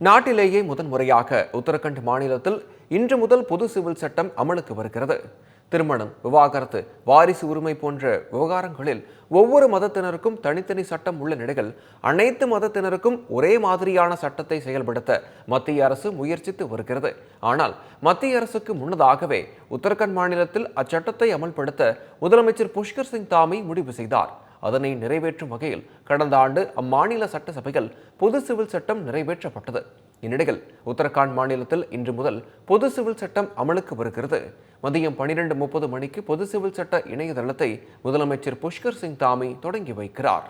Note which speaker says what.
Speaker 1: நாட்டிலேயே முதன்முறையாக உத்தரகண்ட் மாநிலத்தில் இன்று முதல் பொது சிவில் சட்டம் அமலுக்கு வருகிறது. திருமணம், விவாகரத்து, வாரிசு உரிமை போன்ற விவகாரங்களில் ஒவ்வொரு மதத்தினருக்கும் தனித்தனி சட்டம் உள்ள நிலையில் அனைத்து மதத்தினருக்கும் ஒரே மாதிரியான சட்டத்தை செயல்படுத்த மத்திய அரசு முயற்சித்து வருகிறது. ஆனால் மத்திய அரசுக்கு முன்னதாகவே உத்தரகண்ட் மாநிலத்தில் அச்சட்டத்தை அமல்படுத்த முதலமைச்சர் புஷ்கர் சிங் தாமி முடிவு செய்தார். அதனை நிறைவேற்றும் வகையில் கடந்த ஆண்டு அம்மாநில சட்டசபையில் பொது சிவில் சட்டம் நிறைவேற்றப்பட்டது. இந்நிலையில் உத்தரகாண்ட் மாநிலத்தில் இன்று முதல் பொது சிவில் சட்டம் அமலுக்கு வருகிறது. மதியம் 12:30 மணிக்கு பொது சிவில் சட்ட இணையதளத்தை முதலமைச்சர் புஷ்கர் சிங் தாமி தொடங்கி வைக்கிறார்.